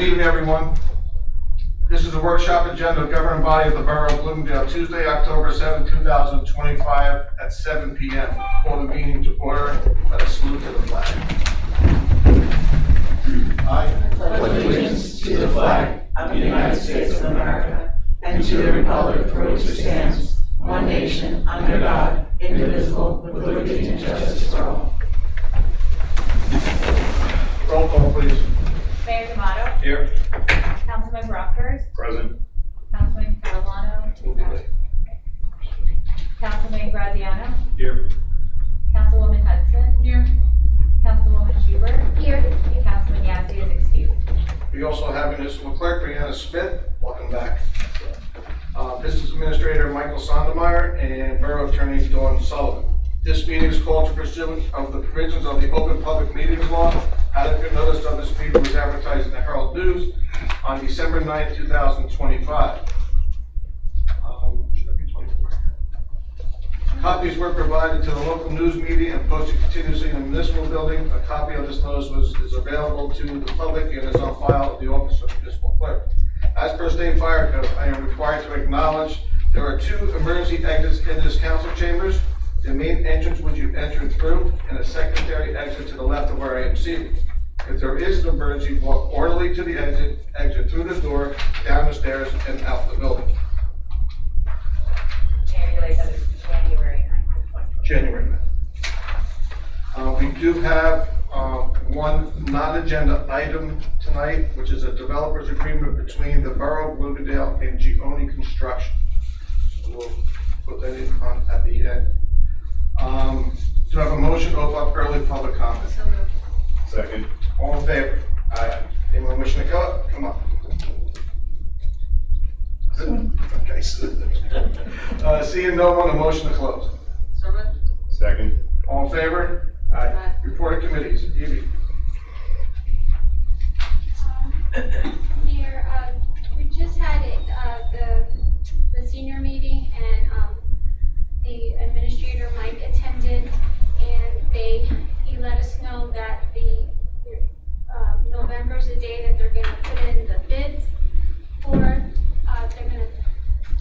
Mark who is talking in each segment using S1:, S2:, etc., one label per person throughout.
S1: Good evening, everyone. This is a workshop agenda of governing body of the Borough of Bloomingdale, Tuesday, October 7, 2025 at 7 p.m. Call the meeting to order. Let us salute to the flag. I
S2: pledge allegiance to the flag of the United States of America and to the republic for which it stands, one nation, under God, indivisible, with liberty and justice for all.
S1: Roll call, please.
S3: Mayor D'Amato.
S1: Here.
S3: Councilman Brockers.
S1: Present.
S3: Councilman Catalano. Councilman Graziano.
S1: Here.
S3: Councilwoman Hudson. Here. Councilwoman Schubert. Here. And Councilman Yazdi is excused.
S1: We also have Municipal Clerk Brianna Smith. Welcome back. Business Administrator Michael Sondermeyer and Borough Attorney Dawn Sullivan. This meeting is called to pursuant of the provisions of the Open Public Meetings Law. Adequate notice of this meeting was advertised in the Herald News on December 9, 2025. Should I be 24? Copies were provided to the local news media and posted continuously in the municipal building. A copy of this notice is available to the public and is on file at the office of the municipal clerk. As per state fire code, I am required to acknowledge there are two emergency exits in this council chambers. The main entrance which you entered through and a secondary exit to the left of where I am seated. If there is an emergency, walk orderly to the exit through the door, down the stairs, and out the building.
S3: Mayor, you said it's January 9th.
S1: January 9th. We do have one non-agenda item tonight, which is a developer's agreement between the Borough of Bloomingdale and Gioni Construction. So we'll put that in at the end. Do I have a motion to open up early public comment?
S3: So moved.
S1: Second. All in favor? Aye. Anyone wishing to go up? Come on. Good. Okay, so, seeing no one, a motion to close.
S3: So moved.
S1: Second. All in favor?
S3: Aye.
S1: Report of committees. Evie.
S4: Mayor, we just had the senior meeting and the administrator Mike attended, and he let us know that November is the day that they're gonna put in the bids for,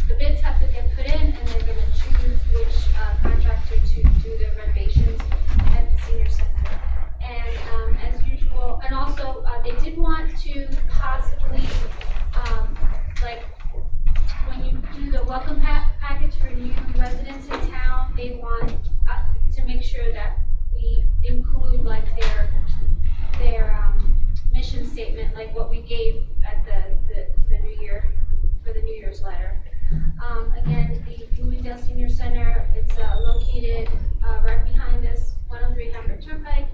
S4: the bids have to get put in, and they're gonna choose which contractor to do the renovations at the senior center. And as usual, and also they did want to possibly, like when you do the welcome package for new residents in town, they want to make sure that we include like their mission statement, like what we gave at the New Year, for the New Year's letter. Again, the Bloomingdale Senior Center, it's located right behind us, 103 Hamburg Turnpike,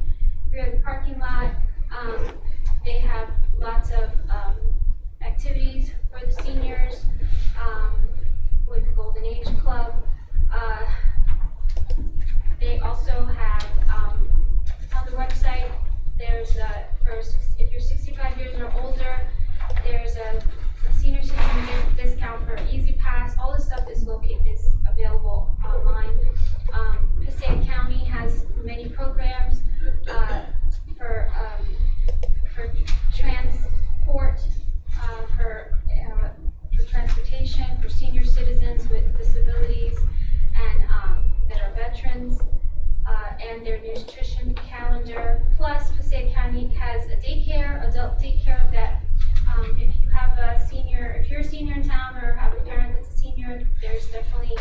S4: rear of the parking lot. They have lots of activities for the seniors, with Golden Age Club. They also have on the website, there's if you're 65 years or older, there's a senior citizen discount for Easy Pass. All this stuff is available online. Passaic County has many programs for transport, for transportation for senior citizens with disabilities and that are veterans, and their nutrition calendar. Plus, Passaic County has a adult daycare that if you have if you're a senior in town or have a parent that's a senior, there's definitely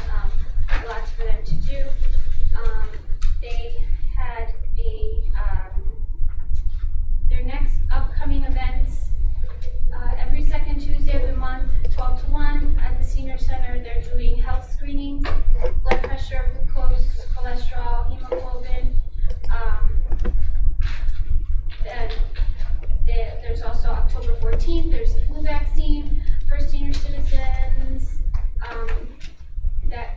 S4: lots for them to do. They had their next upcoming events every second Tuesday of the month, 12 to 1 at the senior center. They're doing health screenings, blood pressure, glucose, cholesterol, hemoglobin. Then there's also October 14th, there's the flu vaccine for senior citizens. That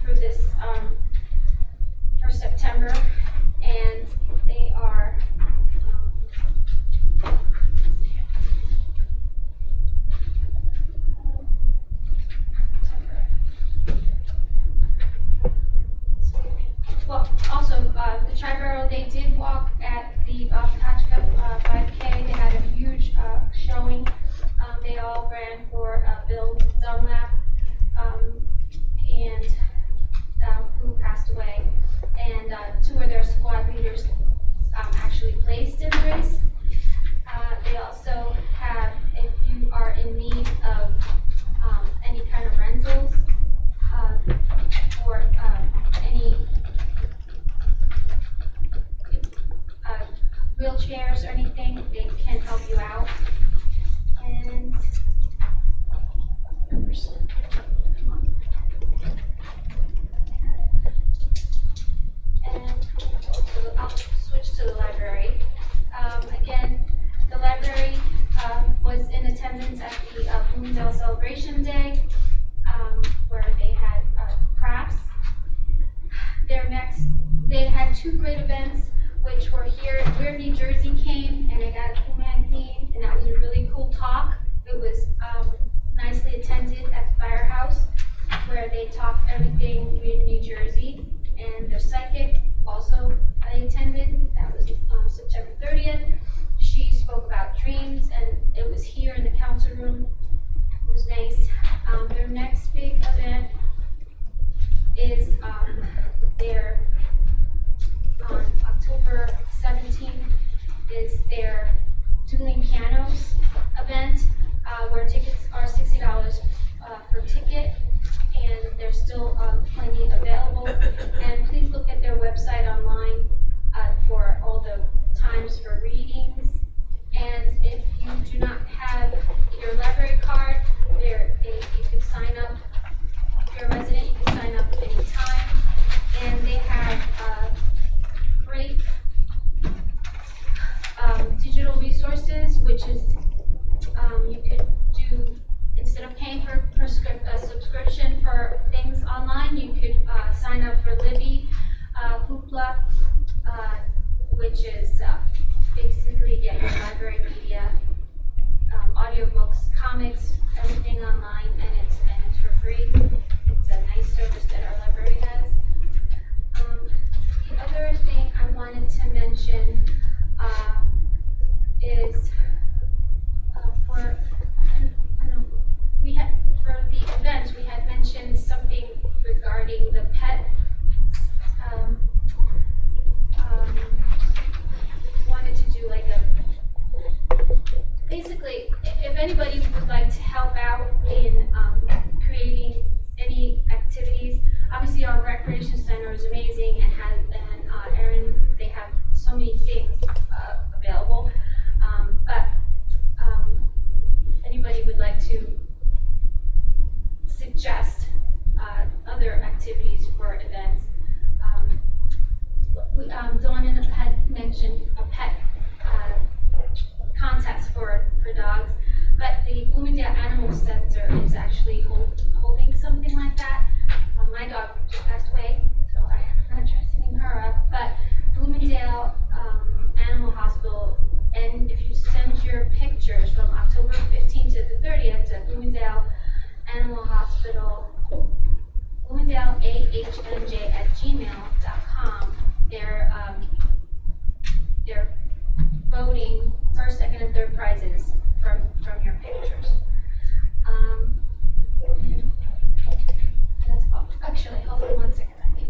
S4: for this, for September, and they are, well, also, the Tri-Borough, they did walk at the Pachka 5K. They had a huge showing. They all ran for Bill Dunlap, and who passed away. And two of their squad leaders actually placed in the race. They also have, if you are in need of any kind of rentals or any wheelchairs or anything, they can help you out. And I'll switch to the library. Again, the library was in attendance at the Bloomingdale Celebration Day, where they had crafts. They had two great events, which were here where New Jersey came, and I got a cool magazine, and that was a really cool talk. It was nicely attended at the firehouse, where they talked everything with New Jersey, and their psychic also I attended. That was September 30th. She spoke about dreams, and it was here in the council room. It was nice. Their next big event is on October 17th is their dueling pianos event, where tickets are $60 per ticket, and there's still plenty available. And please look at their website online for all the times for readings. And if you do not have your library card, you can sign up. If you're a resident, you can sign up at any time. And they have great digital resources, which is you could do, instead of paying for a subscription for things online, you could sign up for Libby, Hoopla, which is basically get your library media, audiobooks, comics, everything online, and it's for free. It's a nice service that our library has. The other thing I wanted to mention is for the events, we had mentioned something regarding the pet. Wanted to do like basically, if anybody would like to help out in creating any activities, obviously our recreation center is amazing and Erin, they have so many things available. But if anybody would like to suggest other activities for events, Dawn had mentioned a pet contest for dogs, but the Bloomingdale Animal Center is actually holding something like that. My dog just passed away, so I'm not dressing her up, but Bloomingdale Animal Hospital, and if you send your pictures from October 15th to the 30th to Bloomingdale Animal Hospital, BloomingdaleAHNJ@gmail.com, they're voting first, second, and third prizes from your pictures. That's all. Actually, hold on 1 second. I can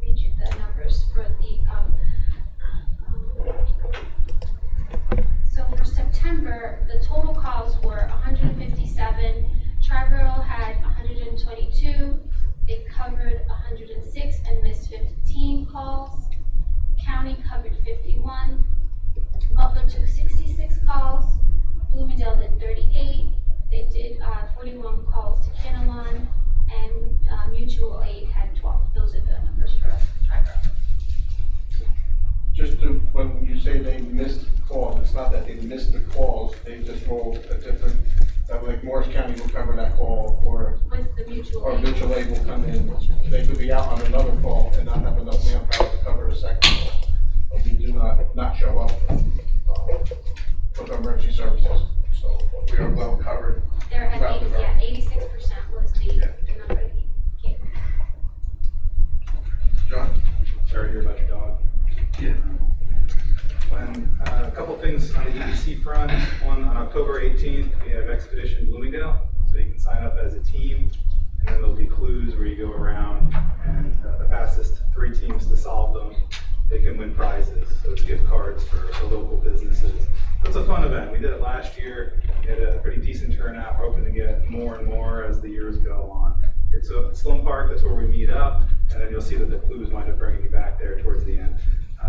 S4: read you the numbers for the. So for September, the total calls were 157. Tri-Borough had 122. They covered 106 and missed 15 calls. County covered 51. Butler took 66 calls. Bloomingdale did 38. mutual
S1: or
S4: aid.
S1: mutual aid will come in. They could be out on another call and not have enough manpower to cover the second call. But we do not show up with our emergency services. So we are well covered.
S4: They're at
S1: throughout the
S4: 80,
S1: borough.
S4: yeah, 86% was the number that you gave.
S1: John?
S5: Sorry to hear about your dog.
S1: Yeah.
S5: A couple things on the EDC front. One, on October 18th, we have Expedition Bloomingdale. So you can sign up as a team, and then there'll be clues where you go around, and the fastest 3 teams to solve them, they can win prizes. So it's gift cards for the local businesses. So it's a fun event. We did it last year. We had a pretty decent turnout. We're hoping to get more and more as the years go on. It's at Sloan Park. That's where we meet up, and then you'll see that the clues wind up bringing you back there towards the end.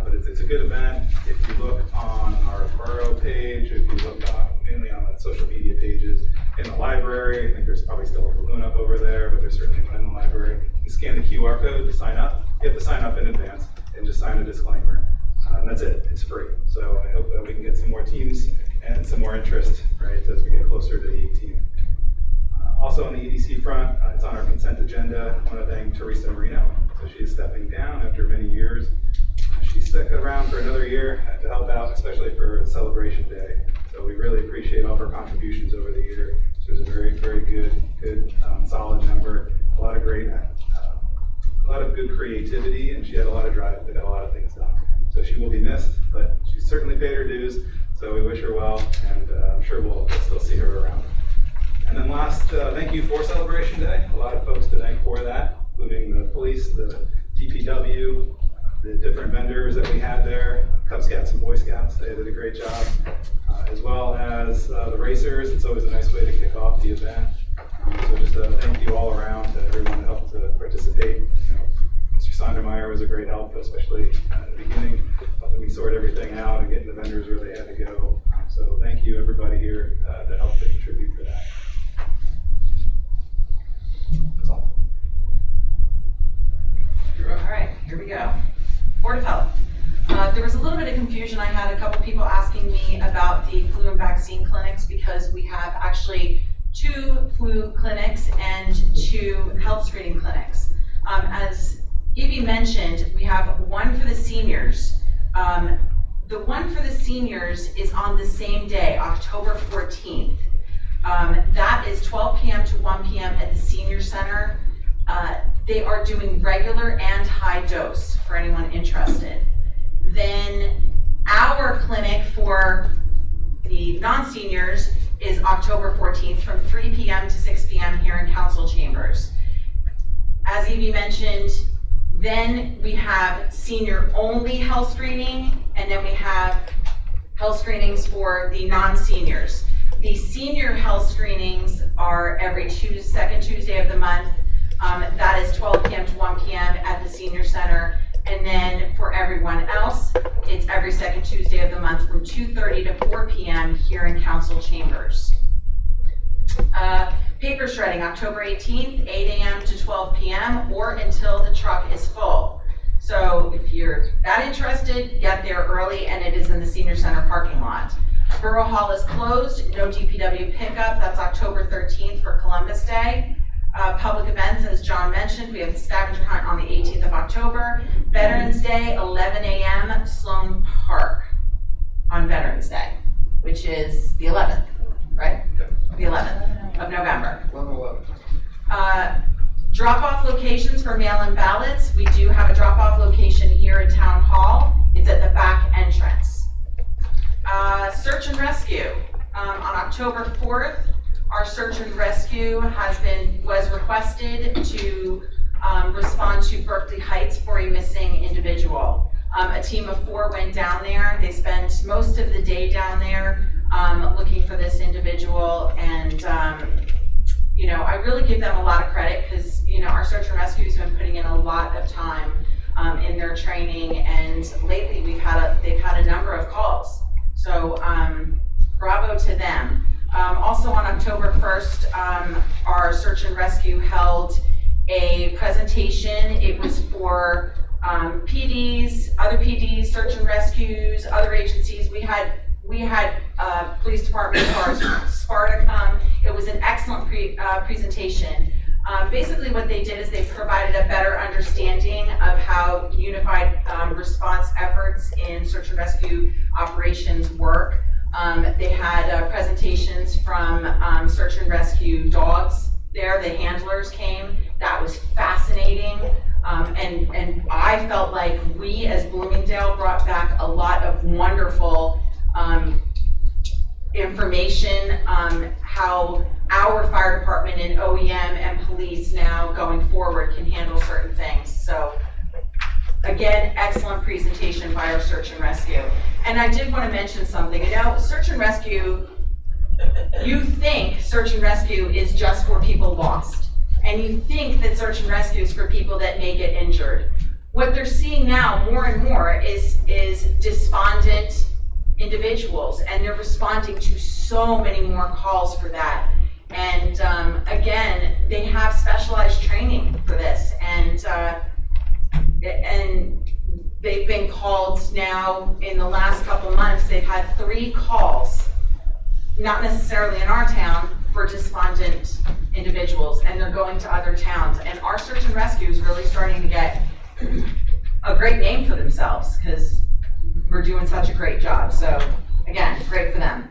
S5: But it's a good event. If you look on our borough page, if you look mainly on the social media pages, in the library, I think there's probably still a balloon up over there, but there's certainly one in the library. You scan the QR code to sign up. You have to sign up in advance and just sign a disclaimer. And that's it. It's free. So I hope that we can get some more teams and some more interest, right, as we get closer to the 18th. Also on the EDC front, it's on our consent agenda. I want to thank Teresa Marino. So she is stepping down after many years. She stuck around for another year to help out, especially for Celebration Day. So we really appreciate all of her contributions over the year. She was a very, very good, solid member. A lot of good creativity, and she had a lot of drive to get a lot of things done. So she will be missed, but she certainly paid her dues. So we wish her well, and I'm sure we'll still see her around. And then last, thank you for Celebration Day. A lot of folks to thank for that, including the police, the DPW, the different vendors that we had there, Cub Scouts and Boy Scouts. They did a great job, as well as the racers. It's always a nice way to kick off the event. So just thank you all around to everyone that helped to participate. Mr. Sondermeyer was a great help, especially at the beginning, helping me sort everything out and getting the vendors where they had to go. So thank you everybody here that helped to contribute for that. That's all.
S2: All right, here we go. Board of Health. There was a little bit of confusion. I had a couple people asking me about the flu and vaccine clinics because we have actually 2 flu clinics and 2 health screening clinics. As Evie mentioned, we have one for the seniors. The one for the seniors is on the same day, October 14th. That is 12 p.m. to 1 p.m. at the senior center. They are doing regular and high dose for anyone interested. Then our clinic for the non-seniors is October 14th from 3 p.m. to 6 p.m. here in council chambers. As Evie mentioned, then we have senior only health screening, and then we have health screenings for the non-seniors. The senior health screenings are every second Tuesday of the month. That is 12 p.m. to 1 p.m. at the senior center. And then for everyone else, it's every second Tuesday of the month from 2:30 to 4 p.m. here in council chambers. Paper shredding, October 18th, 8 a.m. to 12 p.m. or until the truck is full. So if you're that interested, get there early, and it is in the senior center parking lot. Borough Hall is closed, no DPW pickup. That's October 13th for Columbus Day. Public events, as John mentioned, we have the scavenger hunt on the 18th of October. Veterans Day, 11 a.m., Sloan Park on Veterans Day, which is the 11th, right? The 11th of November.
S1: 11/11.
S2: Drop-off locations for mail-in ballots. We do have a drop-off location here at Town Hall. It's at the back entrance. Search and rescue. On October 4th, our search and rescue was requested to respond to Berkeley Heights for a missing individual. A team of 4 went down there. They spent most of the day down there looking for this individual, and I really give them a lot of credit because our search and rescue has been putting in a lot of time in their training, and lately they've had a number of calls. So bravo to them. Also on October 1st, our search and rescue held a presentation. It was for PDs, other PDs, search and rescues, other agencies. We had police department cars, Sparta come. It was an excellent presentation. Basically what they did is they provided a better understanding of how unified response efforts in search and rescue operations work. They had presentations from search and rescue dogs there. The handlers came. That was fascinating. And I felt like we as Bloomingdale brought back a lot of wonderful information on how our fire department and OEM and police now going forward can handle certain things. So again, excellent presentation by our search and rescue. And I did want to mention something. You know, search and rescue, you think search and rescue is just for people lost. And you think that search and rescue is for people that may get injured. What they're seeing now more and more is despondent individuals, and they're responding to so many more calls for that. And again, they have specialized training for this, and they've been called now in the last couple months. They've had 3 calls, not necessarily in our town, for despondent individuals, and they're going to other towns. And our search and rescue is really starting to get a great name for themselves because we're doing such a great job. So again, great for them.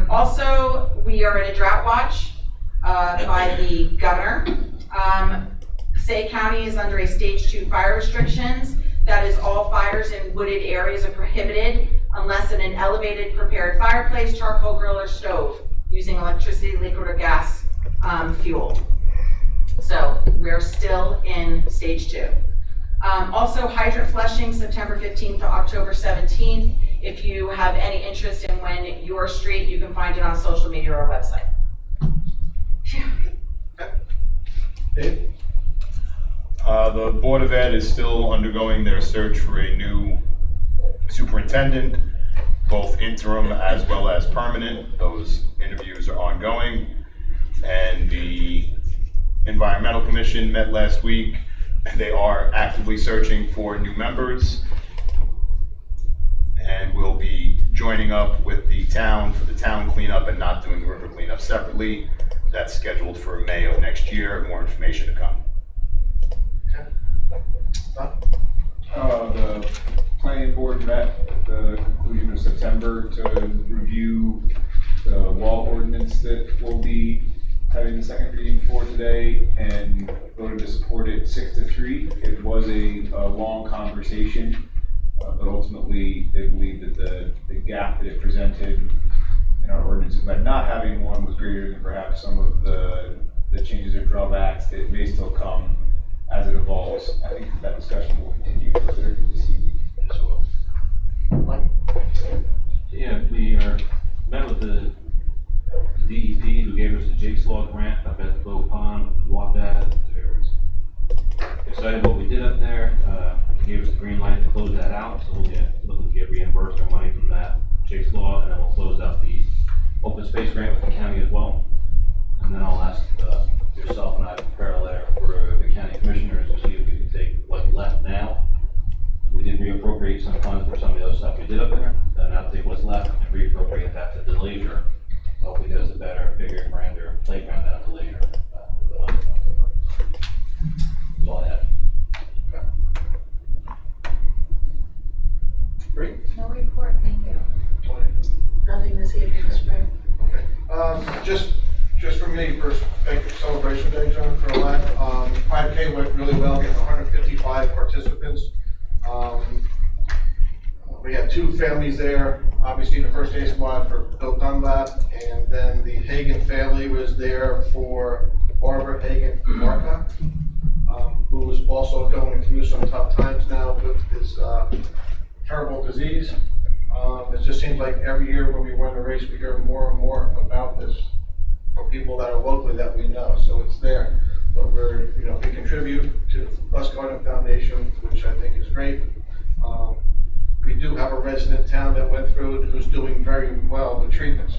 S2: Also, we are in a drought watch by the governor. Passaic County is under a stage 2 fire restrictions. That is, all fires in wooded areas are prohibited unless in an elevated prepared fireplace, charcoal grill, or stove using electricity, liquid, or gas fuel. So we're still in stage 2. Also, hydrant flushing, September 15th to October 17th. If you have any interest in when your street, you can find it on social media or our website.
S1: Dave?
S6: The Board of Ed is still undergoing their search for a new superintendent, both interim as well as permanent. Those interviews are ongoing. And the Environmental Commission met last week. They are actively searching for new members, and will be joining up with the town for the town cleanup and not doing the river cleanup separately. That's scheduled for May of next year. More information to come.
S7: The planning board met at the conclusion of September to review the wall ordinance that we'll be having the second reading for today, and voted to support it 6-3. It was a long conversation, but ultimately they believe that the gap that it presented in our ordinances by not having one was greater than perhaps some of the changes or drawbacks that may still come as it evolves. I think that discussion will continue further this evening.
S8: Yeah, we met with the DEP, who gave us the Jigsaw grant up at Bow Pond, walked that. They were excited what we did up there. Gave us the green light to close that out, so we'll looking to get reimbursed our money from that Jigsaw, and then we'll close out the open space grant with the county as well. And then I'll ask yourself and I to prepare a letter for the county commissioners to see if we can take what's left now. We did reappropriate some funds for some of the other stuff we did up there, and now take what's left and reappropriate that to the leisure. Hopefully there's a better, bigger, grander playground down at the leisure. That's all I have.
S1: Great.
S3: No report, thank you.
S2: Nothing this evening, Mr. Mayor.
S1: Okay. Just for me, first, thank you for Celebration Day, John, for a lot. 5K went really well, getting 155 participants. We had 2 families there. Obviously, the first aid squad for Bill Dunlap, and then the Hagen family was there for Barbara Hagen Marca, who was also going through some tough times now with this terrible disease. It just seems like every year when we win a race, we hear more and more about this from people that are locally that we know. So it's there, but we contribute to Bus Garden Foundation, which I think is great. We do have a resident town that went through it who's doing very well with treatments.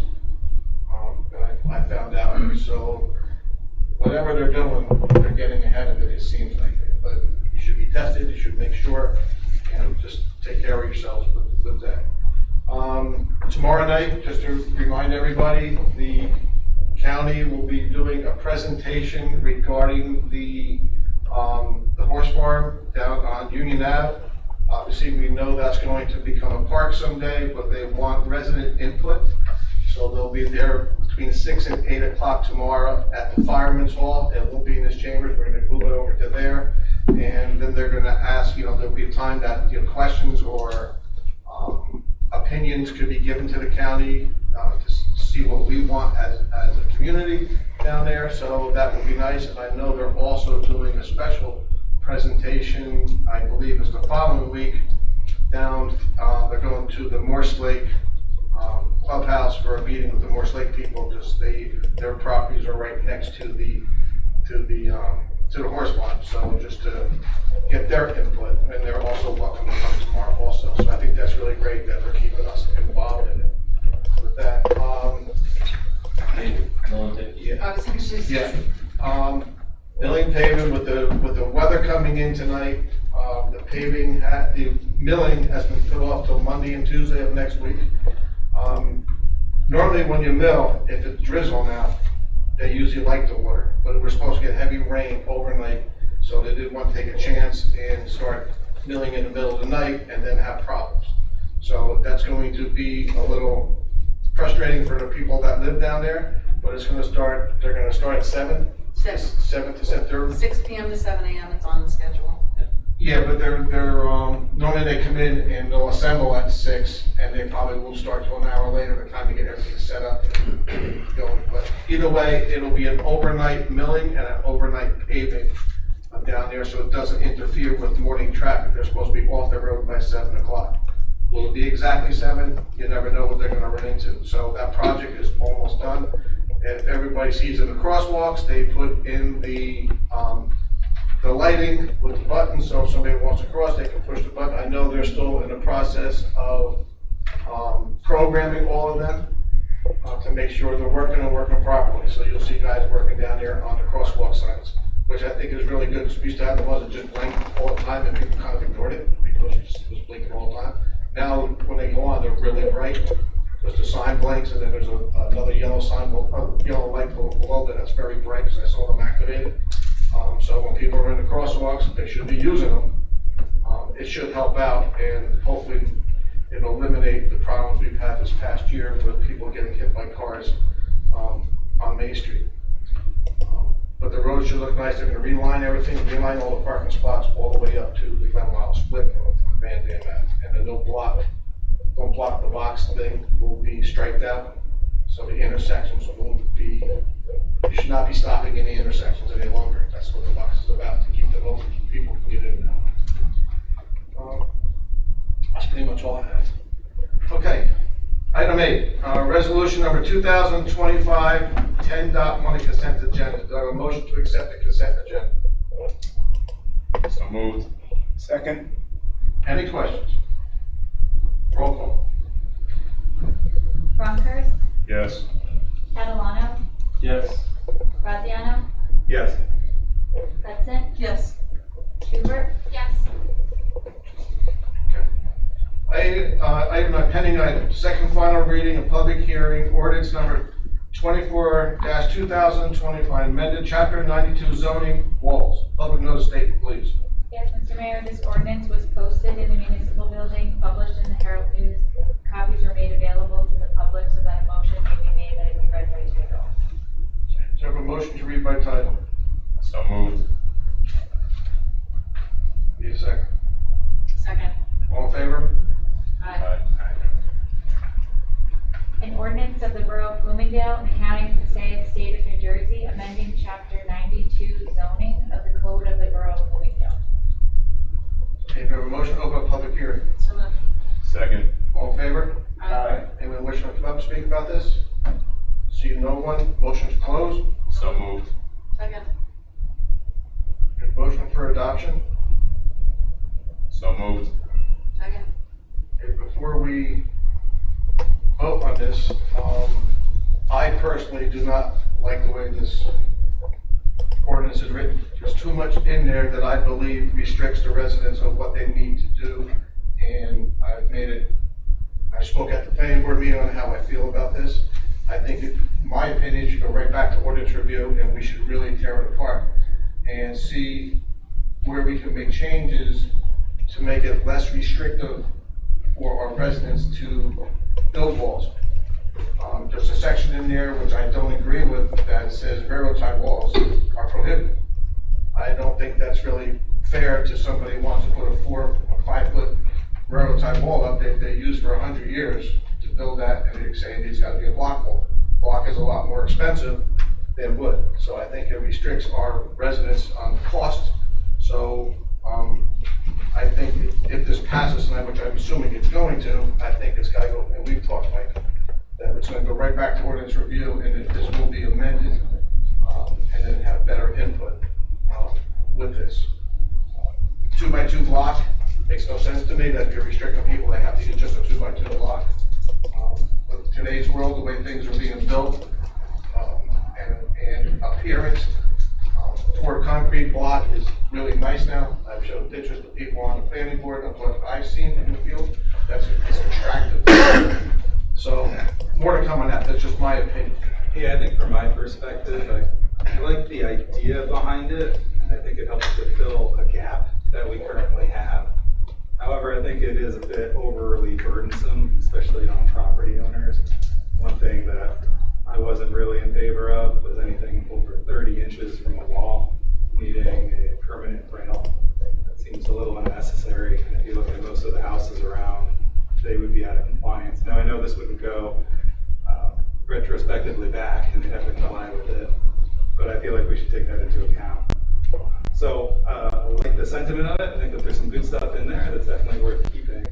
S1: I found out. So whatever they're doing, they're getting ahead of it, it seems like. But you should be tested, you should make sure, and just take care of yourselves with that. Tomorrow night, just to remind everybody, the county will be doing a presentation regarding the horse farm down on Union Ave. Obviously, we know that's going to become a park someday, but they want resident input. So they'll be there between 6 and 8 o'clock tomorrow at the Fireman's Hall. It won't be in this chamber, we're gonna move it over to there. And then they're gonna ask, there'll be a time that, questions or opinions could be given to the county to see what we want as a community down there. So that would be nice. And I know they're also doing a special presentation, I believe is the following week, down, they're going to the Morse Lake clubhouse for a meeting with the Morse Lake people, because their properties are right next to the horse farm. So just to get their input, and they're also welcome to come tomorrow also. So I think that's really great that they're keeping us involved in it. With that, milling paving with the weather coming in tonight, the milling has been put off till Monday and Tuesday of next week. Normally when you mill, if it's drizzle now, they usually like the water, but we're supposed to get heavy rain overnight, so they didn't want to take a chance and start milling in the middle of the night and then have problems. So that's going to be a little frustrating for the people that live down there, but they're going to start at 7 to 7:30.
S2: 6 PM to 7 AM, it's on the schedule.
S1: Yeah, but they're normally they come in and they'll assemble at 6, and they probably will start till an hour later by the time to get everything set up and going. But either way, it'll be an overnight milling and an overnight paving down there, so it doesn't interfere with morning traffic. They're supposed to be off the road by 7 o'clock. Will it be exactly 7? You never know what they're gonna run into. So that project is almost done. If everybody sees in the crosswalks, they put in the lighting with the button, so if somebody wants to cross, they can push the button. I know they're still in the process of programming all of them to make sure they're working and working properly. So you'll see guys working down there on the crosswalk signs, which I think is really good, because we used to have the ones that just blink all the time and people kind of ignored it because it was blinking all the time. Now, when they go on, they're really bright, because the sign blinks, and then there's another yellow sign, yellow light below that's very bright, because I saw them activated. So when people are in the crosswalks, they should be using them. It should help out, and hopefully it'll eliminate the problems we've had this past year with people getting hit by cars on Main Street. But the road should look nice. They're going to reline everything, reline all the parking spots all the way up to the Glen Wild split from Van Dam Ave. And then don't block the box thing, will be striped out. So the intersections won't be, you should not be stopping in the intersections any longer. That's what the box is about, to keep them open, people can get in and out. That's pretty much all I have. Okay, item 8, resolution number 2025 10.1 consent agenda. Do I have a motion to accept the consent agenda?
S6: So moved.
S7: Second?
S1: Any questions? Roll call.
S3: Ronkhurst,
S6: Yes.
S3: Catalano,
S8: Yes.
S3: Graziano,
S5: Yes.
S3: Hudson,
S2: Yes.
S4: Yes.
S3: Schubert,
S1: Item pending item, second final reading of public hearing, ordinance number 24-2025, amended chapter 92 zoning walls. Public notice statement, please.
S3: Yes, Mr. Mayor, this ordinance was posted in the municipal building, published in the Herald News. Copies were made available to the public, so that a motion may be made that it be read by title.
S1: Do you have a motion to read by title?
S6: So moved.
S1: Need a second.
S2: Second.
S1: All in favor?
S2: Aye.
S3: An ordinance of the Borough of Bloomingdale and the County of Passaic, State of New Jersey, amending Chapter 92 zoning of the Code of the Borough of Bloomingdale.
S1: Okay, do you have a motion to open a public hearing?
S2: So moved.
S6: Second.
S1: All in favor?
S2: Aye.
S1: Anyone wishing to come up and speak about this? See no one, motion to close.
S6: So moved.
S2: Second.
S1: Motion for adoption.
S6: So moved.
S2: Second.
S1: Okay, before we vote on this, I personally do not like the way this ordinance is written. There's too much in there that I believe restricts the residents of what they need to do, and I spoke at the planning board meeting on how I feel about this. I think, in my opinion, it should go right back to ordinance review, and we should really tear it apart and see where we can make changes to make it less restrictive for our residents to build walls. There's a section in there which I don't agree with that says railroad tie walls are prohibited. I don't think that's really fair to somebody who wants to put a 4 or 5 foot railroad tie wall up that they used for 100 years to build that, and they're saying it's got to be a block wall. Block is a lot more expensive than wood, so I think it restricts our residents on cost. So I think if this passes tonight, which I'm assuming it's going to, I think it's got to go, and we've talked, Mike, that it's going to go right back to ordinance review, and that this will be amended, and then have better input with this. 2x2 block makes no sense to me, that you're restricting people, they have to use just a 2x2 block. With today's world, the way things are being built, and appearance, poured concrete block is really nice now. I've showed pictures to people on the planning board of what I've seen in the field. It's attractive. So more to come on that. That's just my opinion.
S5: Yeah, I think from my perspective, I like the idea behind it, and I think it helps to fill a gap that we currently have. However, I think it is a bit overly burdensome, especially on property owners. One thing that I wasn't really in favor of was anything over 30 inches from a wall needing a permanent rail. That seems a little unnecessary, and if you look at most of the houses around, they would be out of compliance. Now, I know this wouldn't go retrospectively back, and they'd have to comply with it, but I feel like we should take that into account. So, I like the sentiment of it. I think that there's some good stuff in there that's definitely worth keeping.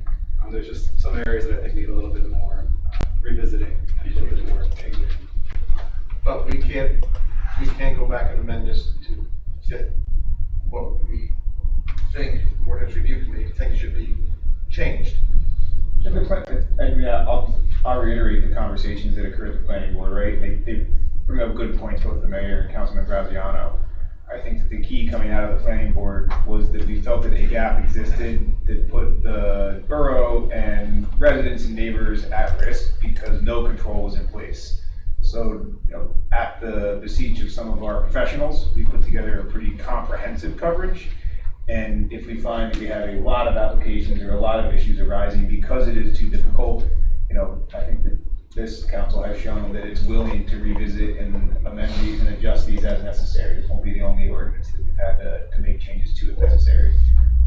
S5: There's just some areas that I think need a little bit more revisiting, and a little bit more changing.
S1: But we can't go back and amend this to fit what we think ordinance review committee thinks should be changed.
S7: I'll reiterate the conversations that occurred at the planning board, right? They bring up good points, both the mayor and Councilman Graziano. I think that the key coming out of the planning board was that we felt that a gap existed that put the borough and residents and neighbors at risk because no control was in place. So, at the beseech of some of our professionals, we put together a pretty comprehensive coverage. And if we find that we have a lot of applications or a lot of issues arising because it is too difficult, I think that this council has shown that it's willing to revisit and amend these and adjust these as necessary. This won't be the only ordinance that we've had to make changes to if necessary.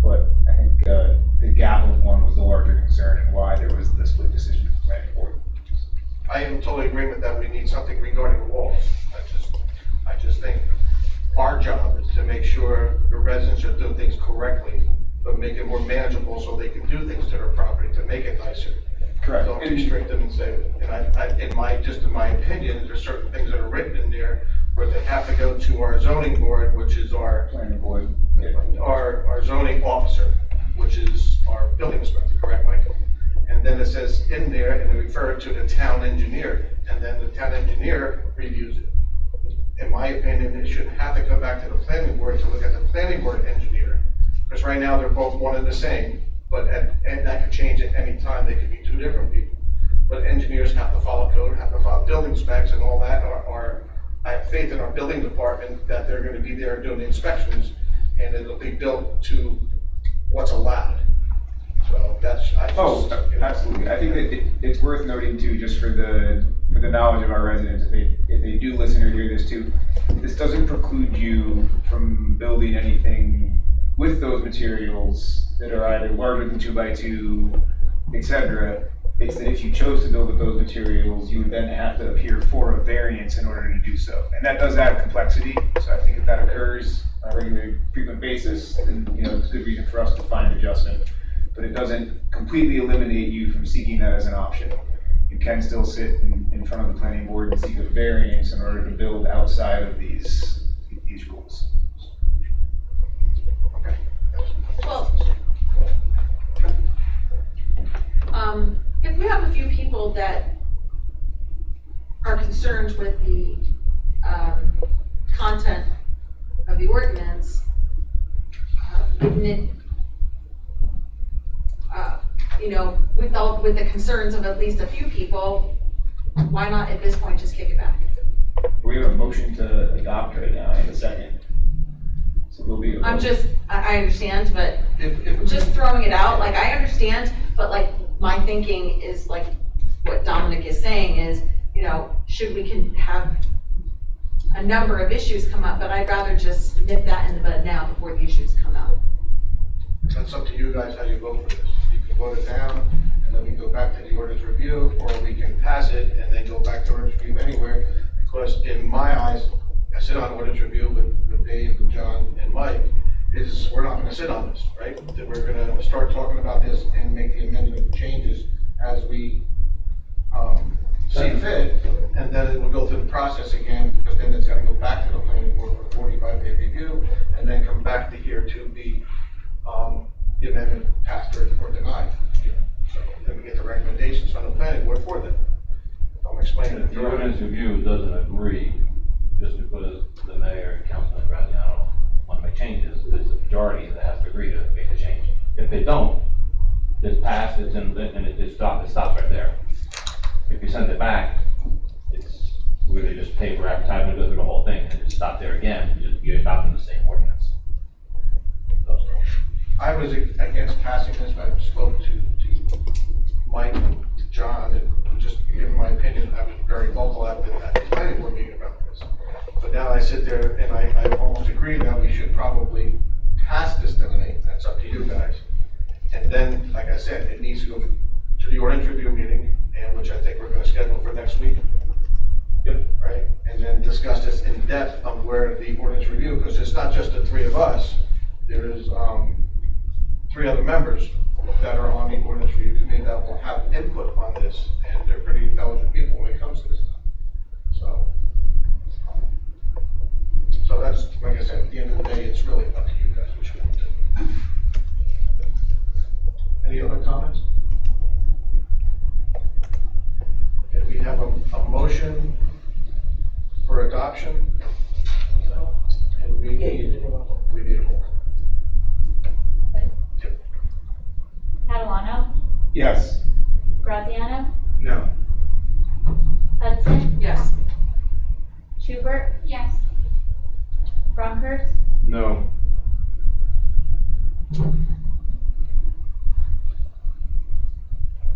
S7: But I think the gap of one was the larger concern and why there was the split decision of the planning board.
S1: I am totally in agreement that we need something regarding the walls. I just think our job is to make sure the residents are doing things correctly, but make it more manageable so they can do things to their property to make it nicer.
S7: Correct.
S1: Don't restrict them and say, and in my opinion, there's certain things that are written in there where they have to go to our zoning board, which is our
S7: Planning board.
S1: our zoning officer, which is our building inspector, correct, Michael? And then it says in there, and they refer to the town engineer, and then the town engineer reviews it. In my opinion, it should have to come back to the planning board to look at the planning board engineer, because right now they're both one and the same, but and that could change at any time. They could be two different people. But engineers have to follow code, have to follow building specs and all that. I have faith in our building department that they're going to be there doing the inspections, and it'll be built to what's allowed. So that's,
S7: Absolutely. I think that it's worth noting too, just for the knowledge of our residents, if they do listen or hear this too, this doesn't preclude you from building anything with those materials that are either larger than 2x2, etc. It's that if you chose to build with those materials, you would then have to appear for a variance in order to do so. And that does add complexity. So I think if that occurs on a regular, frequent basis, then it's a good reason for us to find adjustment. But it doesn't completely eliminate you from seeking that as an option. You can still sit in front of the planning board and seek a variance in order to build outside of these rules.
S1: okay.
S2: Well, if we have a few people that are concerned with the content of the ordinance, wouldn't it, with the concerns of at least a few people, why not at this point just kick it back?
S7: We have a motion to adopt right now in a second. So there'll be a
S2: I'm
S7: vote.
S2: just, I understand, but
S1: If
S2: just throwing it out, like, I understand, but like, my thinking is like, what Dominic is saying is, you know, should we can have a number of issues come up, but I'd rather just nip that in the bud now before the issues come up.
S1: That's up to you guys how you vote for this. You can vote it down, and then we go back to the ordinance review, or we can pass it and then go back to ordinance review anywhere. Because in my eyes, I sit on ordinance review with Dave, and John, and Mike, is we're not gonna sit on this, right? That we're gonna start talking about this and make the amendment changes as we, see fit, and then it will go through the process again, because then it's gotta go back to the planning board for 45-day review, and then come back to here to be, the amendment passed or denied. So then we get the recommendations from the planning board for them. I'm explaining it.
S8: The ordinance review doesn't agree just because the mayor and Councilman Graziano want to make changes. There's a majority that has to agree to make the change. If they don't, it's passed, it's in, and it stops right there. If you send it back, it's, we're gonna just pay for advertisement, go through the whole thing, and just stop there again, you're adopting the same ordinance.
S1: I was against passing this, but I spoke to Mike and to John, and just giving my opinion. I was very vocal at the planning board meeting about this. But now I sit there and I almost agree that we should probably pass this tonight. That's up to you guys. And then, like I said, it needs to go to the ordinance review meeting, and which I think we're gonna schedule for next week.
S8: Yep.
S1: Right? And then discuss this in depth of where the ordinance review, because it's not just the three of us. There is, 3 other members that are on the ordinance review committee that will have input on this, and they're pretty intelligent people when it comes to this stuff. So that's, like I said, at the end of the day, it's really up to you guys which one to do. Any other comments? Okay, we have a motion for adoption, and we need a roll.
S3: Catalano,
S7: Yes.
S3: Graziano,
S5: No.
S3: Hudson,
S2: Yes.
S3: Schubert,
S4: Yes.
S3: Bronkers,
S6: No.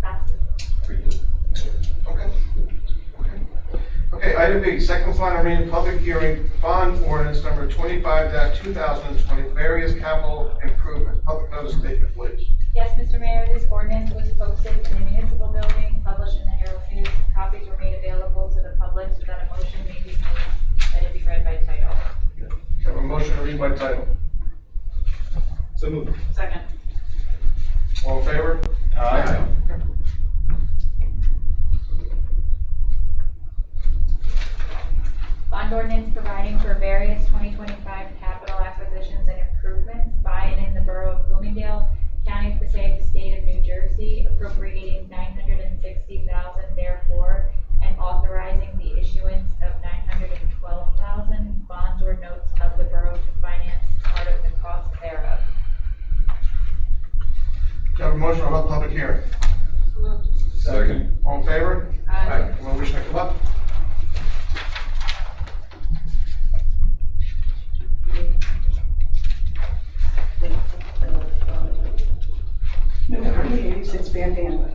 S3: passes.
S1: Okay, item B, second final reading, public hearing, bond ordinance number 25-2020, various capital improvements. Public notice statement, please.
S3: Yes, Mr. Mayor, this ordinance was posted in the municipal building, published in the Herald News. Copies were made available to the public so that a motion may be made that it be read by title.
S1: Have a motion to read by title.
S5: So moved.
S2: Second.
S1: All in favor?
S7: Aye.
S3: Bond ordinance providing for various 2025 capital acquisitions and improvements by and in the Borough of Bloomingdale, County of Passaic, State of New Jersey, appropriating $960,000 therefore, and authorizing the issuance of $912,000 bonds or notes of the borough to finance part of the cost thereof.
S1: Have a motion about public hearing.
S7: Second.
S1: All in favor?
S2: Aye.
S1: Anyone wishing to come up?
S9: November 86 Van Dam.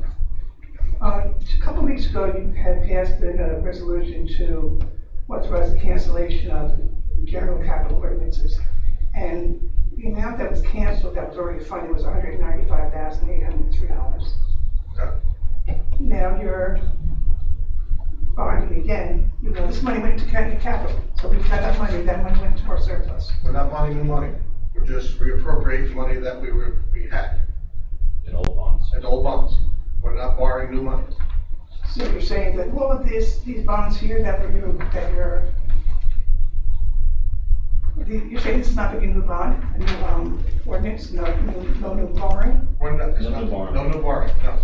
S9: A couple weeks ago, you had passed a resolution to authorize the cancellation of general capital ordinances. And the amount that was canceled that was already funded was $195,803.
S1: Okay.
S9: Now you're bonding again. You know, this money went into county capital. So we've got that money went to our surplus.
S1: We're not bonding new money. We're just reappropriating money that we had
S8: In old bonds.
S1: in old bonds. We're not borrowing new money.
S9: So you're saying that all of these bonds here that you're saying this is not going to be a new bond, a new ordinance, no new borrowing?
S1: We're not, it's
S8: No
S1: not,
S8: new borrowing.
S1: no new borrowing, no.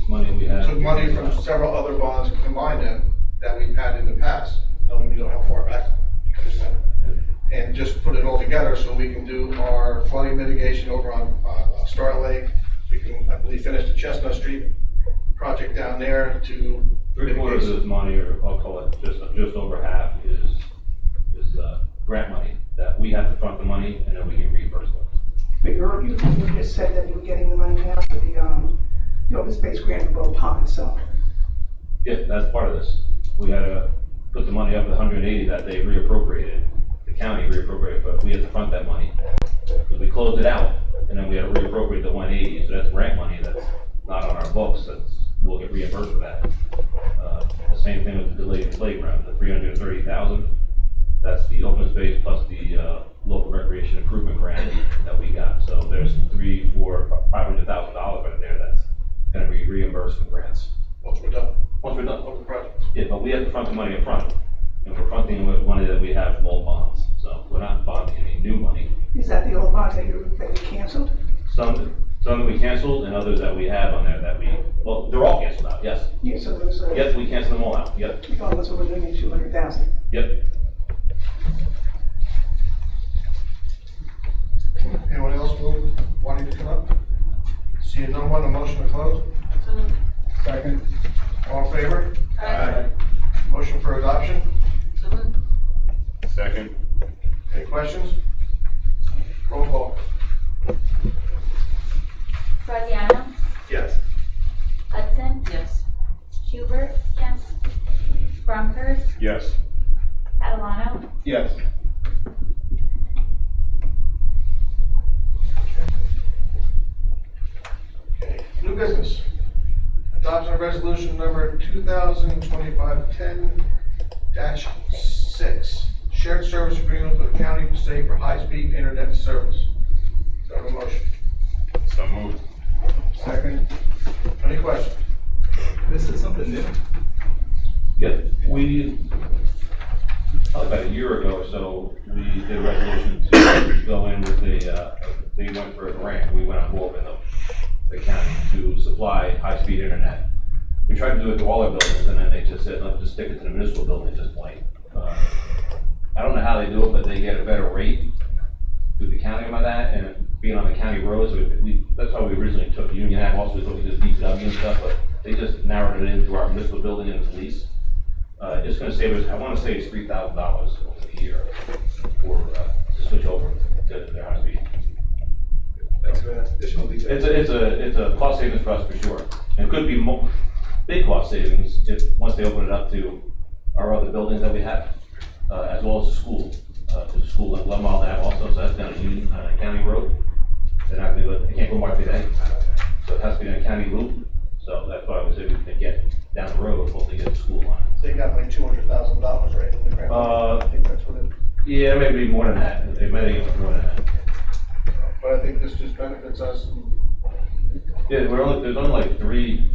S8: Money we had.
S1: Took money from several other bonds and combined them that we've had in the past. You know how far back it goes now. And just put it all together so we can do our flooding mitigation over on Star Lake. We can, I believe, finish the Chestnut Street project down there to
S8: Three-quarters of this money, or I'll call it just over half, is grant money, that we have to front the money and then we get reimbursed.
S9: But you just said that you were getting the money now for the open space grant for Bow Pond, so.
S8: Yeah, that's part of this. We had to put the money up to 180 that they reappropriated, the county reappropriated, but we had to front that money. So we closed it out, and then we had to reappropriate the 180, so that's grant money that's not on our books, we'll get reimbursed for that. The same thing with the delayed playground, the 330,000, that's the open space plus the local recreation improvement grant that we got. So there's $500,000 right there that's gonna be reimbursed from grants.
S1: Once we're done,
S8: Once we're done.
S1: on the project.
S8: Yeah, but we have to front the money up front, and we're fronting with money that we have from old bonds, so we're not bonding any new money.
S9: Is that the old bonds that you canceled?
S8: Some that we canceled, and others that we have on there that well, they're all canceled out, yes.
S9: Yeah, so there's
S8: Yes, we canceled them all out, yep,
S9: almost over $1,200,000.
S8: yep.
S1: Anyone else wanting to come up? Seeing no one, a motion to close?
S7: Second.
S1: All in favor?
S2: Aye.
S1: Motion for adoption?
S6: Second.
S1: Any questions? Roll call.
S3: Graziano?
S5: Yes.
S3: Hudson?
S2: Yes.
S3: Schubert?
S4: Yes.
S3: Bromkhurst?
S6: Yes.
S3: Catalano?
S7: Yes.
S1: Okay. New business. Adoption of resolution number 2025-10-6. Shared service agreement with the county of Passaic for high-speed internet service. Do I have a motion?
S6: So moved.
S1: Second. Any questions?
S5: This is something new.
S8: Yep, we, probably about a year ago or so, we did a resolution to go in with they went for a grant, we went on board with them, the county, to supply high-speed internet. We tried to do it to all our buildings, and then they just said, let's just stick it to the municipal building at this point. I don't know how they do it, but they get a better rate through the county by that, and being on the county roads, that's why we originally took Union Ave, also we thought we did DPW and stuff, but they just narrowed it into our municipal building and police. It's gonna save us, I wanna say it's $3,000 over the year for, to switch over to their high speed.
S5: Thanks for that additional detail.
S8: It's a cost savings for us for sure. And it could be big cost savings once they open it up to our other buildings that we have, as well as the school. To the school in Glen Mile Ave also, so that's down a Union, county road. They're not gonna, they can't go Market Day, so it has to be on a county loop. So that's why we said we can get down the road, hopefully get the school line.
S1: They got like $200,000, right? in the grant.
S8: Uh,
S1: I think that's what it,
S8: Yeah, maybe more than that. They might even more than that.
S1: but I think this just benefits us.
S8: Yeah, there's only like three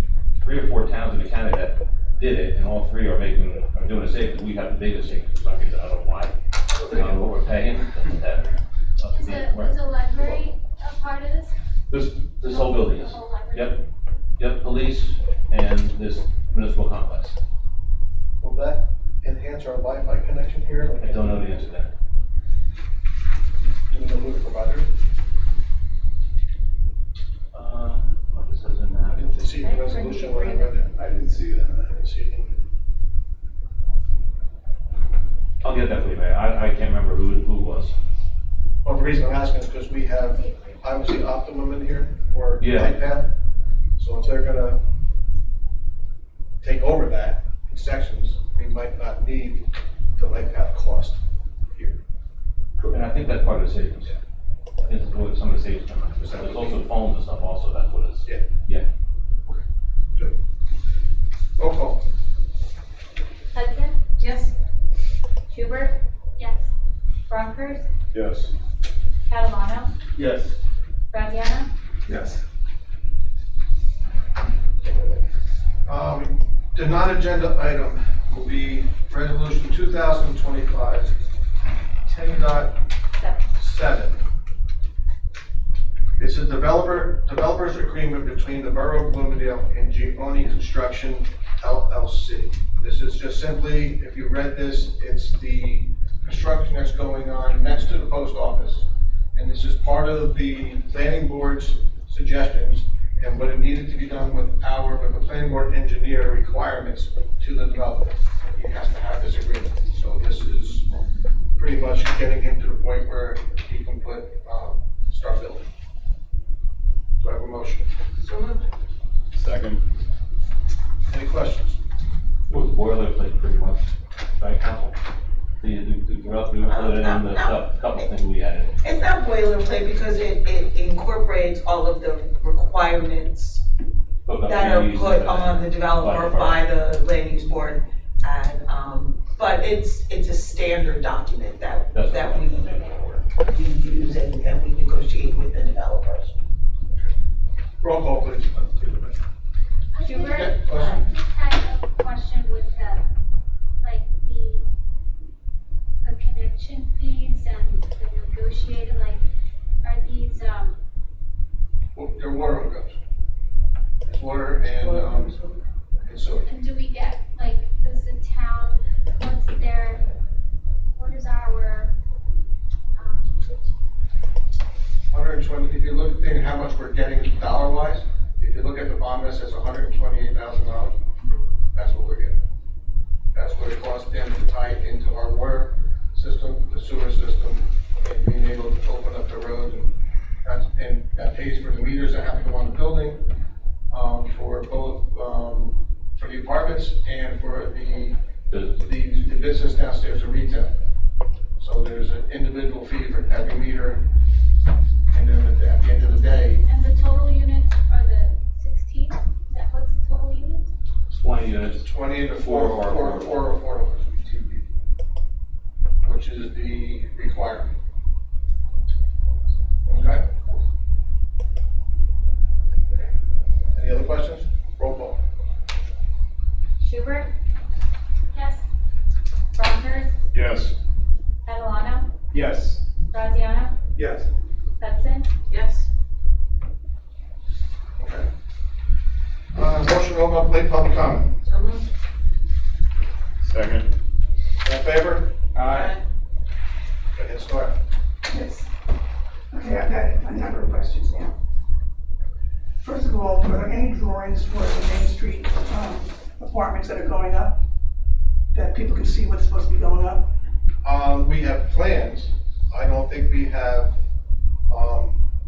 S8: or four towns in the county that did it, and all three are doing a savings. We have the biggest savings for some reason. I don't know why. I don't know what we're paying.
S4: Is the library a part of this?
S8: This whole building
S4: The
S8: is.
S4: whole library?
S8: Yep, police and this municipal complex.
S1: Will that enhance our Wi-Fi connection here?
S8: I don't know the answer to that.
S1: Do we know who the provider is?
S8: What this says in
S1: I
S8: that.
S1: didn't see the resolution when I read it.
S5: I didn't see that.
S1: I didn't see it.
S8: I'll get that for you, Mayor. I can't remember who it was.
S1: Well, the reason I'm asking is because we have, obviously, Optimum in here for
S8: Yeah.
S1: iPad. So if they're gonna take over that in sections, we might not need the iPad cost here.
S8: And I think that's part of the savings. I think that's what some of the savings come from. There's also phones and stuff also, that's what it's.
S1: Yeah.
S8: Yeah.
S1: Good. Roll call.
S3: Hudson?
S2: Yes.
S3: Schubert?
S4: Yes.
S3: Bromkhurst?
S6: Yes.
S3: Catalano?
S5: Yes.
S3: Graziano?
S5: Yes.
S1: The non-agenda item will be resolution 2025 10.7. It's a developer's agreement between the Borough of Bloomingdale and Giovanni Construction LLC. This is just simply, if you read this, it's the construction that's going on next to the post office. And this is part of the planning board's suggestions and what it needed to be done with the planning board engineer requirements to the developer. He has to have this agreement. So this is pretty much getting him to the point where he can start building. Do I have a motion?
S2: So moved.
S6: Second.
S1: Any questions?
S8: It was boilerplate pretty much, right, council? The developer, other than the couple things we added.
S10: It's not boilerplate because it incorporates all of the requirements that are put on the developer by the land use board. And, but it's a standard document that we use and we negotiate with the developers.
S1: Roll call, please.
S3: Schubert?
S1: Yeah, question.
S4: Just had a question with the connection fees and the negotiated, are these,
S1: Well, they're water hookups. It's water and sewer.
S4: and do we get, does the town, what is our,
S1: 120, if you look at how much we're getting dollar-wise, if you look at the bond that says $128,000, that's what we're getting. That's what it costs them to tie it into our water system, the sewer system, and being able to open up the road, and that pays for the meters that have to go on the building, for both, for the apartments and for the business downstairs, the retail. So there's an individual fee for every meter, and then at the end of the day,
S4: and the total units are the 16? Is that what's the total units?
S8: 20 units.
S1: 20 into
S8: Four
S1: four, which is the requirement. Okay? Any other questions? Roll call.
S3: Schubert?
S4: Yes.
S3: Brochers?
S6: Yes.
S3: Catalano?
S7: Yes.
S3: Graziano?
S5: Yes.
S3: Hudson?
S2: Yes.
S1: Okay. Motion to open up late public comment.
S2: So moved.
S6: Second.
S1: All in favor?
S2: Aye.
S1: Go ahead, start.
S9: Yes. Okay, I've got a number of questions now. First of all, are there any drawings for the Main Street apartments that are going up? That people can see what's supposed to be going up?
S1: We have plans. I don't think we have,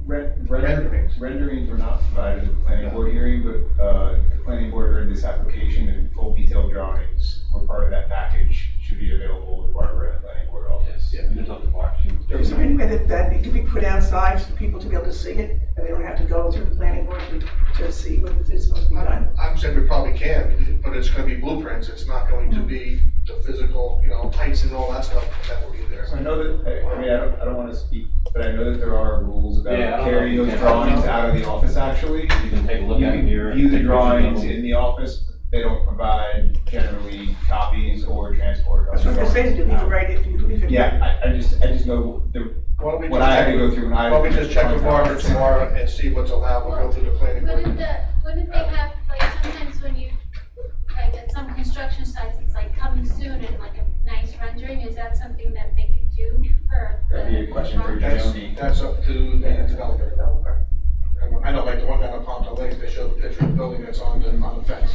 S1: renderings.
S7: Renderings were not provided at the planning board hearing, but, the planning board heard this application and full detailed drawings were part of that package, should be available with Barbara at the planning board office.
S8: Yeah, we just talked to Mark.
S9: Is there any way that it could be put outside for people to be able to see it? And they don't have to go through the planning board to see what is supposed to be done?
S1: I'm saying we probably can, but it's gonna be blueprints. It's not going to be the physical, heights and all that stuff that will be there.
S7: So I know that, I don't wanna speak, but I know that there are rules about
S8: Yeah, I don't know
S7: carrying
S8: if you
S7: those
S8: can-
S7: drawings out of the office actually.
S8: You can take a look
S7: You
S8: at it
S7: can
S8: here.
S7: view the
S8: take pictures of
S7: drawings
S8: them.
S7: in the office, but they don't provide generally copies or transport.
S9: That's what I'm saying, do you need to write it, do you believe it?
S7: Yeah, I just know
S1: Why don't we
S7: what
S1: just
S7: I had
S1: check
S7: to go
S1: with-
S7: through when I.
S1: Why don't we just check with Barbara tomorrow and see what's allowed? We'll go through the planning board.
S4: Wouldn't they have, sometimes when you, at some construction sites, it's coming soon and a nice rendering, is that something that they could do for?
S7: That'd be a question for Joni.
S1: That's up to the developer. I know, the one down on Ponto Lakes, they showed the picture of the building that's on the fence.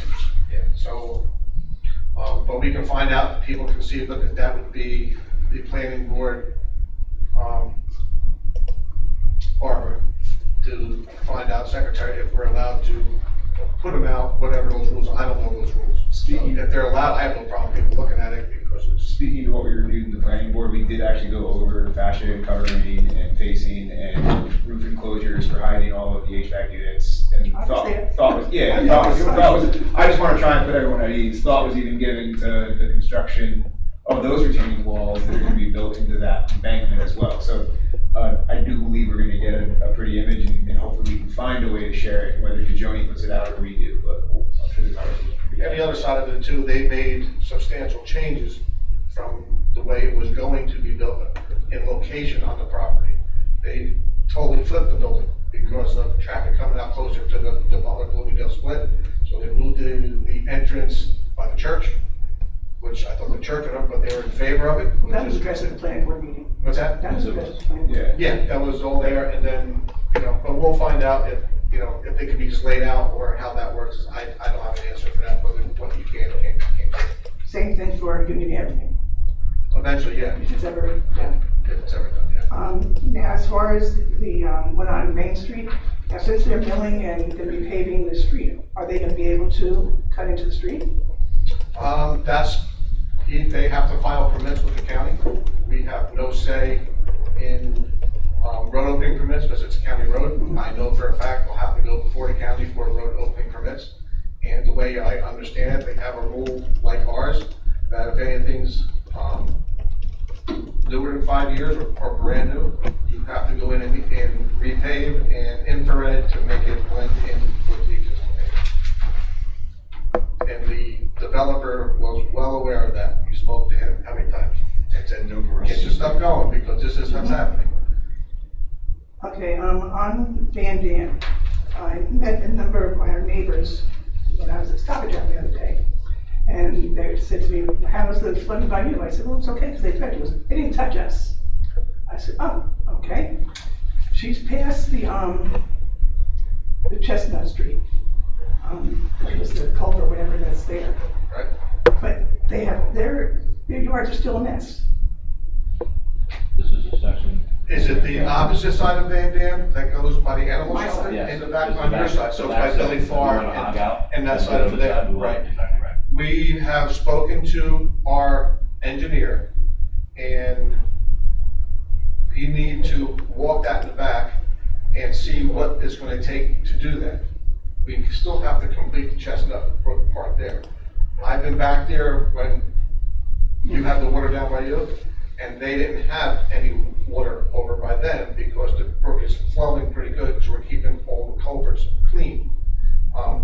S1: Yeah. So, but we can find out, people can see, but that would be the planning board, Barbara, to find out, secretary, if we're allowed to put them out, whatever those rules are. I don't know those rules. So if they're allowed, I have no problem people looking at it because it's.
S7: Speaking to what we reviewed in the planning board, we did actually go over fascia covering and facing and roof enclosures for hiding all of the HVAC units. And
S9: I was
S7: thought
S9: there.
S7: was, I just want to try and put everyone at ease. Thought was even given to the construction of those retaining walls that are going to be built into that embankment as well. So I do believe we're going to get a pretty image and hopefully we can find a way to share it, whether Joni puts it out or we do, but I'm sure the conversation can be
S1: And the other side of it too, they made substantial changes from the way it was going to be built in location on the property. They totally flipped the building because of traffic coming out closer to the Butler Bloomingdale split. So they moved the entrance by the church, which I thought the church, but they were in favor of it.
S9: That was addressed at the planning board meeting.
S1: What's that?
S9: That was addressed at the planning board.
S7: Yeah.
S1: Yeah, that was all there, and then, but we'll find out if you know, if they could be just laid out or how that works, I don't have an answer for that, whether what you can or can't do.
S9: Same thing for Union Avenue,
S1: Eventually, yeah,
S9: if it's ever done.
S1: if it's ever done, yeah.
S9: Now, as far as the, one on Main Street, now since they're milling and gonna be paving the street, are they gonna be able to cut into the street?
S1: They have to file permits with the county. We have no say in, road opening permits because it's a county road. I know for a fact they'll have to go before the county for road opening permits. And the way I understand it, they have a rule like ours, that if anything's, newer than 5 years or brand new, you have to go in and repave and infrared to make it blend in with the existing pavement. And the developer was well aware of that. We spoke to him how many times? And said, get your stuff going because this is what's happening.
S9: Okay, on Van Dam, I met a number of our neighbors when I was at Stop and Shop the other day. And they said to me, how was the flooding by you? I said, well, it's okay, because they touched us. They didn't touch us. I said, oh, okay. She's past the Chestnut Street, which was the culvert, whatever that's there.
S1: Right.
S9: But they have, their yards are still a mess.
S8: This is a section.
S1: Is it the opposite side of Van Dam that goes by the animal
S9: My
S1: shelter?
S9: side.
S8: Yes.
S1: In the back,
S8: It's
S1: on your side, so it's by Billy Farm and that side over there, right?
S8: Exactly right.
S1: We have spoken to our engineer and you need to walk that in the back and see what it's gonna take to do that. We still have to complete the Chestnut Brook part there. I've been back there when you have the water down by you, and they didn't have any water over by them because the brook is flowing pretty good because we're keeping all the culverts clean.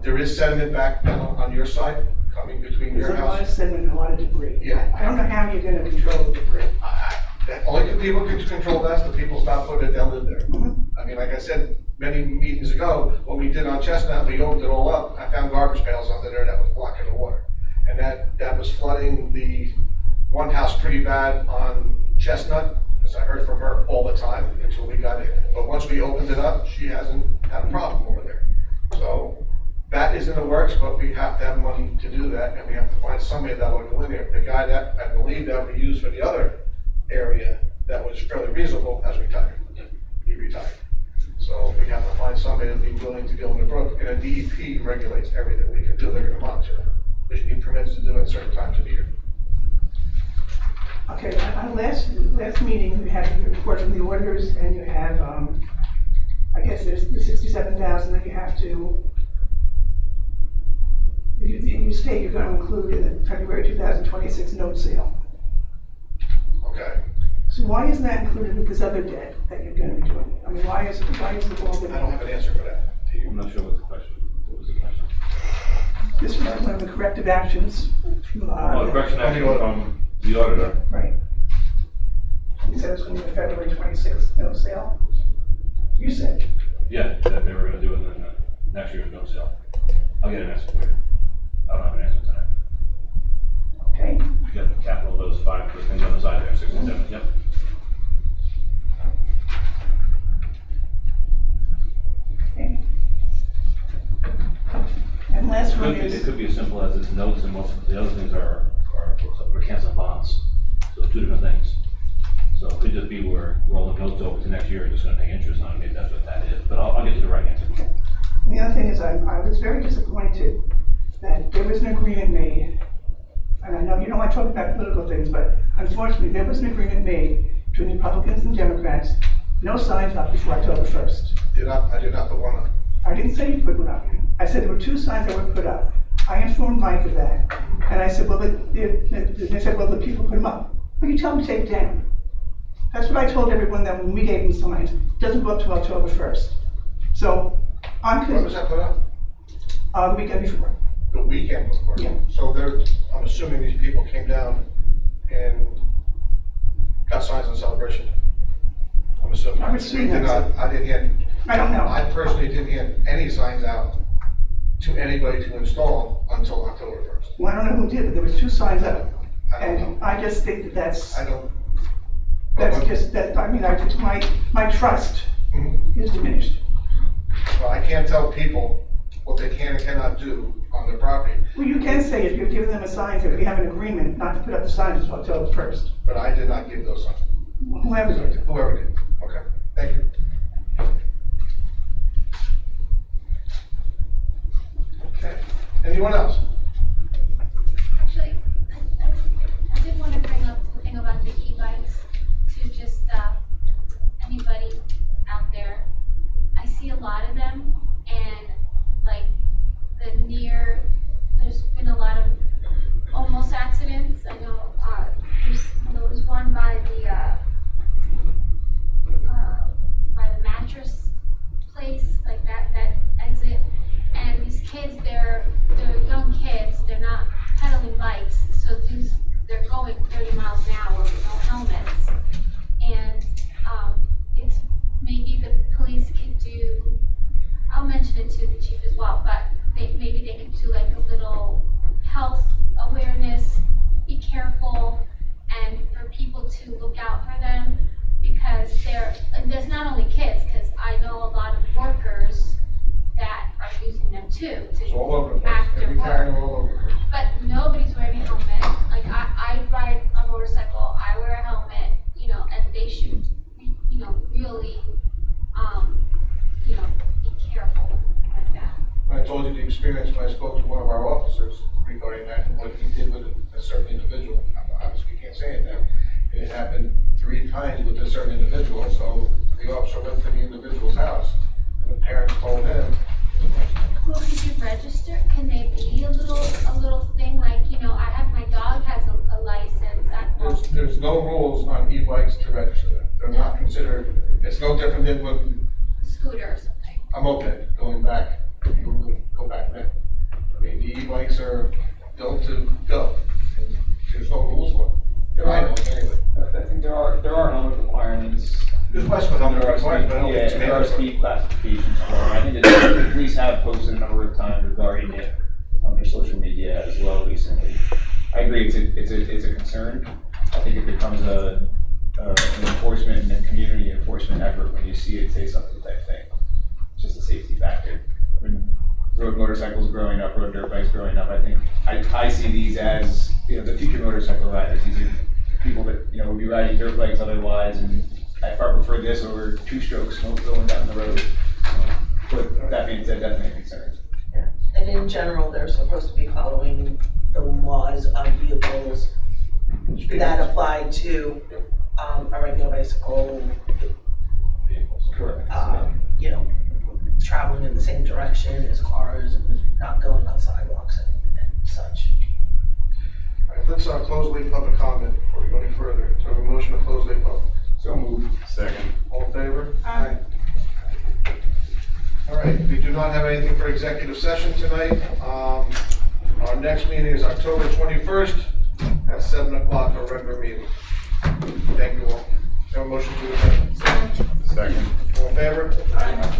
S1: There is sediment back down on your side, coming between
S9: There's
S1: your
S9: a lot of
S1: house.
S9: sediment and a lot of debris.
S1: Yeah.
S9: I don't know how you're gonna control the debris.
S1: Only the people can control that, the people stop putting it down in there. I mean, like I said, many meetings ago, what we did on Chestnut, we opened it all up, I found garbage pails under there that was blocking the water. And that was flooding the one house pretty bad on Chestnut, because I heard from her all the time until we got it. But once we opened it up, she hasn't had a problem over there. So that is in the works, but we have to have money to do that, and we have to find somebody that will go in there. The guy that I believe that we used for the other area that was fairly reasonable has retired. He retired. So we have to find somebody to be willing to go in the brook, and a DEP regulates everything we can do. They're gonna monitor it. We need permits to do it at certain times of the year.
S9: Okay, on last meeting, we had a report from the auditors, and you have, I guess there's the 67,000 that you have to, you state you're gonna include in the February 2026 note sale.
S1: Okay.
S9: So why isn't that included with this other debt that you're gonna be doing? I mean, why is the ball
S1: I don't
S9: gonna?
S1: have an answer for that. Do you?
S8: I'm not sure what the question, what was the question?
S9: This was one of the corrective actions.
S8: Oh, the correction action from the auditor.
S9: Right. You said it's gonna be a February 26th note sale? You said.
S8: Yeah, that they were gonna do it in next year's no sale. I'll get an answer for you. I don't have an answer tonight.
S9: Okay.
S8: You got the capital, those five things on the side there, 67, yep.
S9: Okay. And last one
S8: It
S9: is,
S8: could be as simple as it's notes and most of the other things are we're canceling bonds. So two different things. So it could just be we're rolling notes over to next year and just gonna pay interest on it. Maybe that's what that is. But I'll get to the right answer.
S9: the other thing is I was very disappointed that there was an agreement made. And I know you don't want to talk about political things, but unfortunately, there was an agreement made between Republicans and Democrats, no signs up before October 1st.
S1: I did not put one up.
S9: I didn't say you put one up. I said there were two signs that were put up. I informed Mike of that. And I said, well, they said, well, the people put them up. Well, you tell them to take it down. That's what I told everyone that when we gave them signs, it doesn't go up to October 1st. So I'm
S1: When was that put up?
S9: the weekend before.
S1: The weekend before.
S9: Yeah.
S1: So I'm assuming these people came down and got signs on Celebration. I'm assuming.
S9: I'm assuming
S1: We did
S9: that's
S1: not, I didn't hand,
S9: I don't know.
S1: I personally didn't hand any signs out to anybody to install until October 1st.
S9: Well, I don't know who did, but there was two signs up.
S1: I don't know.
S9: And I just think that that's
S1: I don't.
S9: just, that, I mean, my trust
S1: Mhm.
S9: is diminished.
S1: But I can't tell people what they can and cannot do on their property,
S9: Well, you can say if you're giving them a sign that we have an agreement not to put up the signs until October 1st.
S1: but I did not give those signs.
S9: Whoever did.
S1: Whoever did. Okay, thank you. Okay, anyone else?
S4: Actually, I did want to bring up something about the e-bikes to just, anybody out there. I see a lot of them and like there's been a lot of almost accidents. I know, there was one by the mattress place, like that exit. And these kids, they're young kids, they're not pedaling bikes, so they're going 30 miles an hour with no helmets. And it's maybe the police could do, I'll mention it to the chief as well, but maybe they could do like a little health awareness, be careful, and for people to look out for them, because and there's not only kids, because I know a lot of workers that are using them too
S1: It's all over the
S4: to
S1: place.
S4: after
S1: Every carrying
S4: work.
S1: all over the place.
S4: But nobody's wearing a helmet. Like I ride a motorcycle, I wear a helmet, and they should, really, be careful like that.
S1: I told you the experience when I spoke to one of our officers regarding that, and what he did with a certain individual. Obviously, we can't say it now. It happened 3 times with a certain individual, so the officer went to the individual's house, and the parents told him,
S4: Well, could you register? Can they be a little thing like, my dog has a license.
S1: there's no rules on e-bikes to register them. They're not considered, it's no different than when
S4: Scooter or something.
S1: a moped, going back, go back then. I mean, the e-bikes are built to go, and there's no rules for them. That I know of anyway.
S7: I think there are helmet requirements.
S1: There's West Point helmet
S7: There are
S1: requirements, but I don't think it's
S7: there are
S1: mandatory.
S7: speed classifications for it. I think that the police have posted a number of times regarding it on their social media as well recently. I agree, it's a concern. I think it becomes an enforcement and a community enforcement effort when you see it say something type thing. It's just a safety factor. I mean, road motorcycles growing up, road dirt bikes growing up, I think, I see these as, the future motorcycle riders. These are people that, would be riding dirt bikes otherwise, and I far prefer this over 2-stroke smoke going down the road. But that being said, definitely concerns.
S10: And in general, they're supposed to be following the laws of vehicles that apply to, a regular bicycle,
S7: Correct.
S10: traveling in the same direction as cars, and not going on sidewalks and such.
S1: All right, let's close late public comment before we go any further. So I have a motion to close late public.
S7: So moved.
S6: Second.
S1: All in favor? Aye. All right, we do not have anything for executive session tonight. Our next meeting is October 21st at 7 o'clock, our regular meeting. Thank you all. Have a motion to adjourn.
S6: Second.
S1: All in favor? Aye.